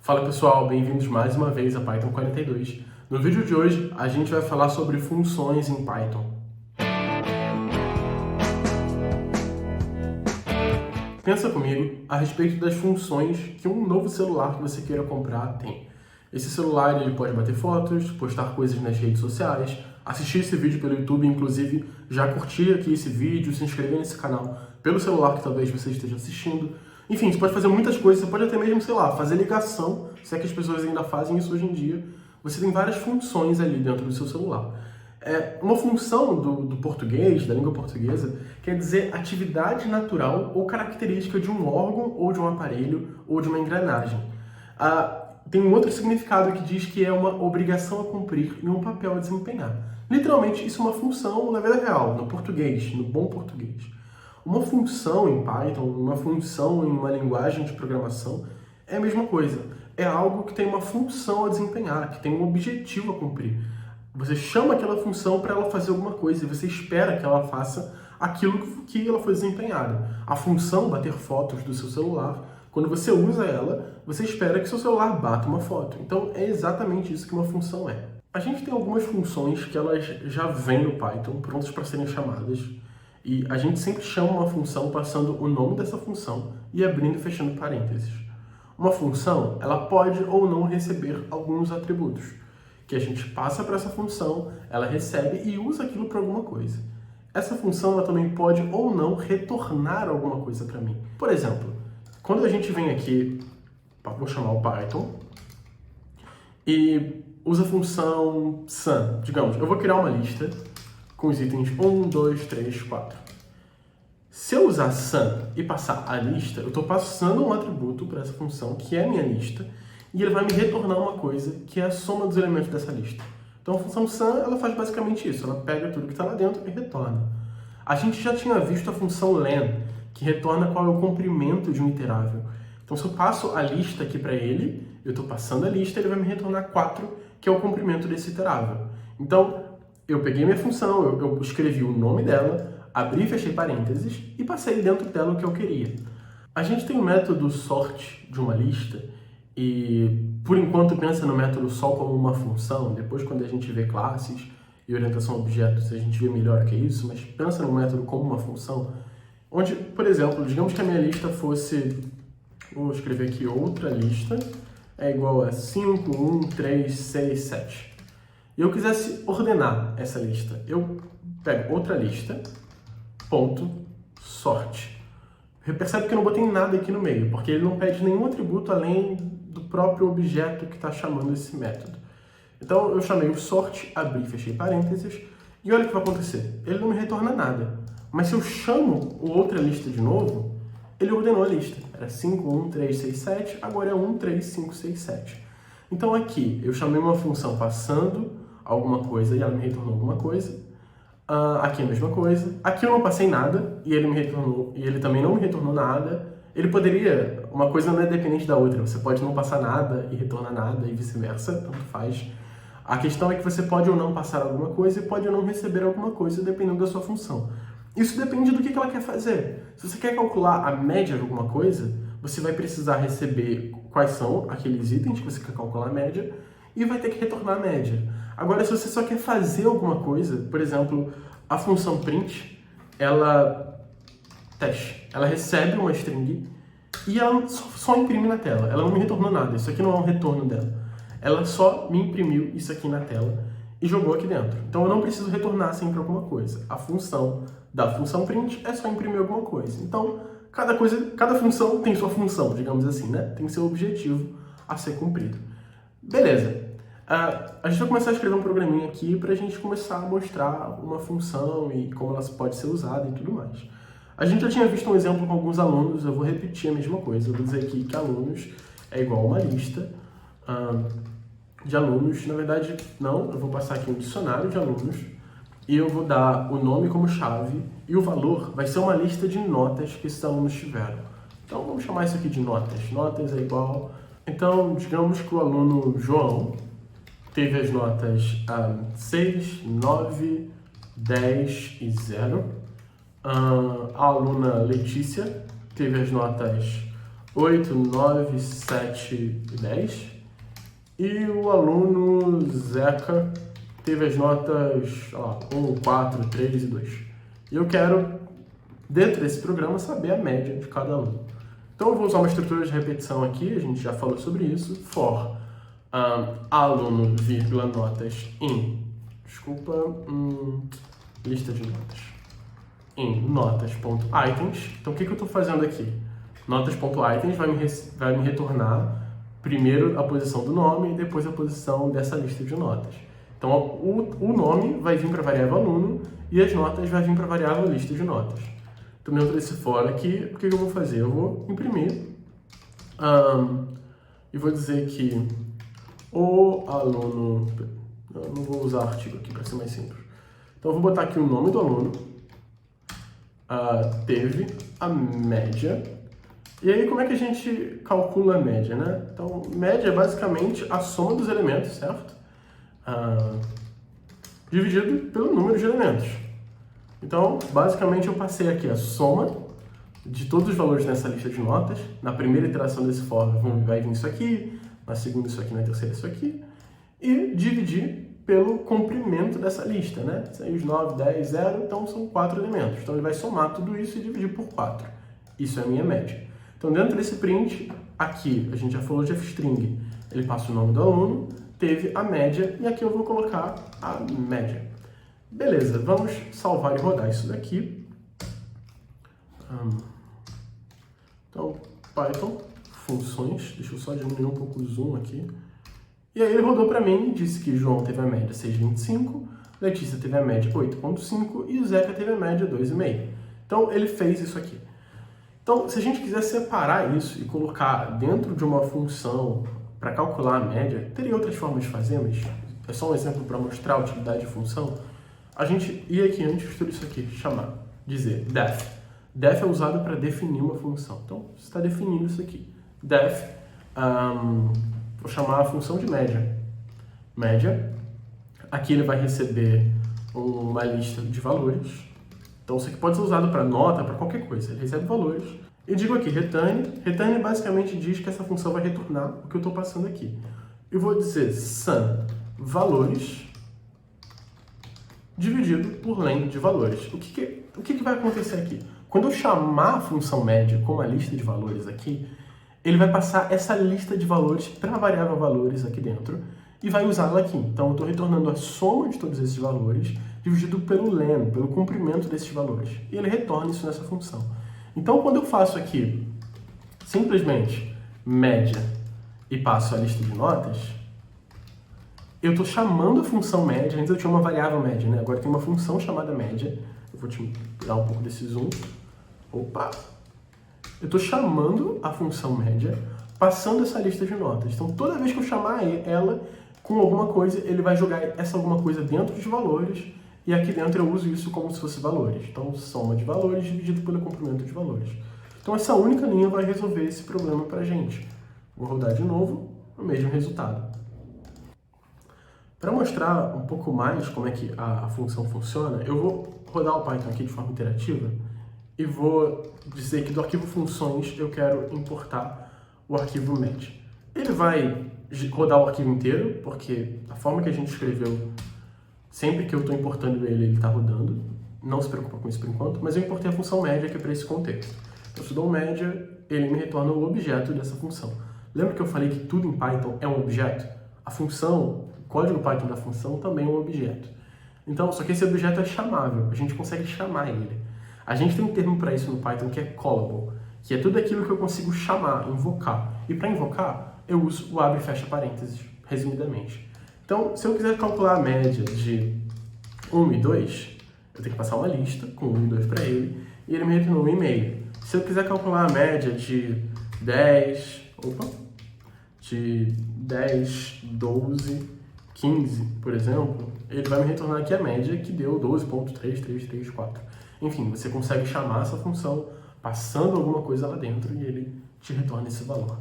Fala pessoal, bem-vindos mais uma vez a Python 42. No vídeo de hoje a gente vai falar sobre funções em Python. Pensa comigo a respeito das funções que um novo celular que você queira comprar tem. Esse celular ele pode bater fotos, postar coisas nas redes sociais, assistir esse vídeo pelo YouTube, inclusive já curtir aqui esse vídeo, se inscrever nesse canal pelo celular que talvez você esteja assistindo. Enfim, você pode fazer muitas coisas, você pode até mesmo, sei lá, fazer ligação, se é que as pessoas ainda fazem isso hoje em dia. Você tem várias funções ali dentro do seu celular. Uma função do português, da língua portuguesa, quer dizer atividade natural ou característica de um órgão ou de um aparelho ou de uma engrenagem. Tem um outro significado que diz que é uma obrigação a cumprir e um papel a desempenhar. Literalmente, isso é uma função na vida real, no português, no bom português. Uma função em Python, uma função em uma linguagem de programação é a mesma coisa. É algo que tem uma função a desempenhar, que tem um objetivo a cumprir. Você chama aquela função para ela fazer alguma coisa e você espera que ela faça aquilo que ela foi desempenhada. A função bater fotos do seu celular, quando você usa ela, você espera que seu celular bata uma foto. Então é exatamente isso que uma função é. A gente tem algumas funções que elas já vêm no Python, prontas para serem chamadas. E a gente sempre chama uma função passando o nome dessa função e abrindo e fechando parênteses. Uma função, ela pode ou não receber alguns atributos, que a gente passa para essa função, ela recebe e usa aquilo para alguma coisa. Essa função ela também pode ou não retornar alguma coisa para mim. Por exemplo, quando a gente vem aqui, vou chamar o Python, e usa a função sum, digamos, eu vou criar uma lista com os itens 1, 2, 3, 4. Se eu usar sum e passar a lista, eu estou passando um atributo para essa função, que é a minha lista, e ele vai me retornar uma coisa, que é a soma dos elementos dessa lista. Então a função sum, ela faz basicamente isso, ela pega tudo que está lá dentro e retorna. A gente já tinha visto a função len, que retorna qual é o comprimento de um iterável. Então se eu passo a lista aqui para ele, eu estou passando a lista, ele vai me retornar 4, que é o comprimento desse iterável. Então, eu peguei minha função, eu escrevi o nome dela, abri e fechei parênteses e passei dentro dela o que eu queria. A gente tem o método sort de uma lista e, por enquanto, pensa no método só como uma função. Depois, quando a gente vê classes e orientação a objetos, a gente vê melhor que isso, mas pensa no método como uma função, onde, por exemplo, digamos que a minha lista fosse, vou escrever aqui outra lista, é igual a 5, 1, 3, 6, 7. E eu quisesse ordenar essa lista, eu pego outra lista, ponto, sort. Percebe que eu não botei nada aqui no meio, porque ele não pede nenhum atributo além do próprio objeto que está chamando esse método. Então eu chamei o sort, abri e fechei parênteses, e olha o que vai acontecer. Ele não me retorna nada. Mas se eu chamo o outra lista de novo, ele ordenou a lista. Era 5, 1, 3, 6, 7, agora é 1, 3, 5, 6, 7. Então aqui eu chamei uma função passando alguma coisa e ela me retornou alguma coisa. Aqui é a mesma coisa. Aqui eu não passei nada e ele me retornou, e ele também não me retornou nada. Ele poderia, uma coisa não é dependente da outra. Você pode não passar nada e retornar nada e vice-versa, tanto faz. A questão é que você pode ou não passar alguma coisa e pode ou não receber alguma coisa dependendo da sua função. Isso depende do que ela quer fazer. Se você quer calcular a média de alguma coisa, você vai precisar receber quais são aqueles itens que você quer calcular a média e vai ter que retornar a média. Agora, se você só quer fazer alguma coisa, por exemplo, a função print, ela recebe uma string e ela só imprime na tela. Ela não me retornou nada, isso aqui não é um retorno dela. Ela só me imprimiu isso aqui na tela e jogou aqui dentro. Então eu não preciso retornar sempre alguma coisa. A função da função print é só imprimir alguma coisa. Então, cada função tem sua função, digamos assim, né? Tem seu objetivo a ser cumprido. Beleza. A gente vai começar a escrever um programinha aqui para a gente começar a mostrar uma função e como ela pode ser usada e tudo mais. A gente já tinha visto um exemplo com alguns alunos, eu vou repetir a mesma coisa. Eu vou dizer aqui que alunos é igual a uma lista de alunos. Na verdade, não, eu vou passar aqui um dicionário de alunos e eu vou dar o nome como chave e o valor vai ser uma lista de notas que esses alunos tiveram. Então, vamos chamar isso aqui de notas. Notas é igual... Então, digamos que o aluno João teve as notas 6, 9, 10 e 0. A aluna Letícia teve as notas 8, 9, 7 e 10. E o aluno Zeca teve as notas, sei lá, 1, 4, 3 e 2. E eu quero, dentro desse programa, saber a média de cada aluno. Então eu vou usar uma estrutura de repetição aqui, a gente já falou sobre isso. For aluno, vírgula, notas em, lista de notas. Em notas.items. Então o que eu estou fazendo aqui? Notas.items vai me retornar primeiro a posição do nome e depois a posição dessa lista de notas. Então o nome vai vir para a variável aluno e as notas vai vir para a variável lista de notas. Então dentro desse for aqui, o que eu vou fazer? Eu vou imprimir e vou dizer que o aluno... Eu não vou usar artigo aqui para ser mais simples. Então eu vou botar aqui o nome do aluno, teve a média. E aí, como é que a gente calcula a média, né? Então, média é basicamente a soma dos elementos, certo? Dividido pelo número de elementos. Então, basicamente, eu passei aqui a soma de todos os valores nessa lista de notas. Na primeira iteração desse for vai vir isso aqui, na segunda isso aqui, na terceira isso aqui. E dividir pelo comprimento dessa lista, né? 6, 9, 10, 0, então são 4 elementos. Então, ele vai somar tudo isso e dividir por 4. Isso é a minha média. Então, dentro desse print, aqui, a gente já falou de fstring, ele passa o nome do aluno, teve a média, e aqui eu vou colocar a média. Beleza, vamos salvar e rodar isso daqui. Então, Python, funções, deixa eu só diminuir um pouco o zoom aqui. E aí ele rodou para mim e disse que João teve a média 6,25, Letícia teve a média 8,5 e o Zeca teve a média 2,5. Então, ele fez isso aqui. Então, se a gente quiser separar isso e colocar dentro de uma função para calcular a média, teria outras formas de fazer, mas é só um exemplo para mostrar a utilidade de função. A gente ia aqui antes de tudo isso aqui, chamar, dizer def. Def é usado para definir uma função. Então, você está definindo isso aqui. Def, vou chamar a função de média. Média, aqui ele vai receber uma lista de valores. Então, isso aqui pode ser usado para nota, para qualquer coisa. Ele recebe valores. E digo aqui, return. Return basicamente diz que essa função vai retornar o que eu estou passando aqui. Eu vou dizer sum valores dividido por len de valores. O que vai acontecer aqui? Quando eu chamar a função média com uma lista de valores aqui, ele vai passar essa lista de valores para a variável valores aqui dentro e vai usá-la aqui. Então, eu estou retornando a soma de todos esses valores dividido pelo len, pelo comprimento desses valores. E ele retorna isso nessa função. Então, quando eu faço aqui simplesmente média e passo a lista de notas, eu estou chamando a função média. Antes eu tinha uma variável média, né? Agora tem uma função chamada média. Eu vou tirar um pouco desse zoom. Opa! Eu estou chamando a função média, passando essa lista de notas. Então, toda vez que eu chamar ela com alguma coisa, ele vai jogar essa alguma coisa dentro dos valores, e aqui dentro eu uso isso como se fosse valores. Então, soma de valores dividido pelo comprimento de valores. Então, essa única linha vai resolver esse problema para a gente. Vou rodar de novo, o mesmo resultado. Para mostrar um pouco mais como é que a função funciona, eu vou rodar o Python aqui de forma interativa e vou dizer que do arquivo funções eu quero importar o arquivo média. Ele vai rodar o arquivo inteiro, porque a forma que a gente escreveu, sempre que eu estou importando ele está rodando. Não se preocupa com isso por enquanto, mas eu importei a função média aqui para esse contexto. Então, se eu dou média, ele me retorna o objeto dessa função. Lembra que eu falei que tudo em Python é um objeto? A função, o código Python da função também é um objeto. Então, só que esse objeto é chamável, a gente consegue chamar ele. A gente tem um termo para isso no Python que é callable, que é tudo aquilo que eu consigo chamar, invocar. E para invocar, eu uso o abre e fecha parênteses, resumidamente. Então, se eu quiser calcular a média de 1 e 2, eu tenho que passar uma lista com 1 e 2 para ele, e ele me retornou 1,5. Se eu quiser calcular a média de 10, de 10, 12, 15, por exemplo, ele vai me retornar aqui a média que deu 12.3334. Enfim, você consegue chamar essa função passando alguma coisa lá dentro e ele te retorna esse valor.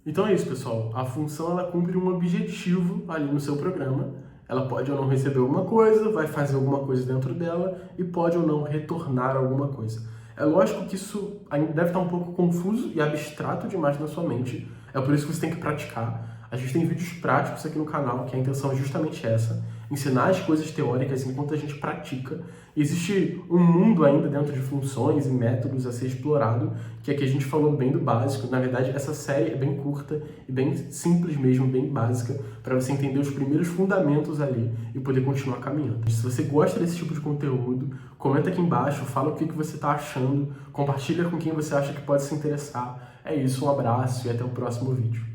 Então é isso, pessoal. A função ela cumpre um objetivo ali no seu programa. Ela pode ou não receber alguma coisa, vai fazer alguma coisa dentro dela e pode ou não retornar alguma coisa. É lógico que isso ainda deve estar um pouco confuso e abstrato demais na sua mente, é por isso que você tem que praticar. A gente tem vídeos práticos aqui no canal, que a intenção é justamente essa, ensinar as coisas teóricas enquanto a gente pratica. Existe um mundo ainda dentro de funções e métodos a ser explorado, que aqui a gente falou bem do básico. Na verdade, essa série é bem curta e bem simples mesmo, bem básica, para você entender os primeiros fundamentos ali e poder continuar caminhando. Se você gosta desse tipo de conteúdo, comenta aqui embaixo, fala o que você está achando, compartilha com quem você acha que pode se interessar. É isso, um abraço e até o próximo vídeo.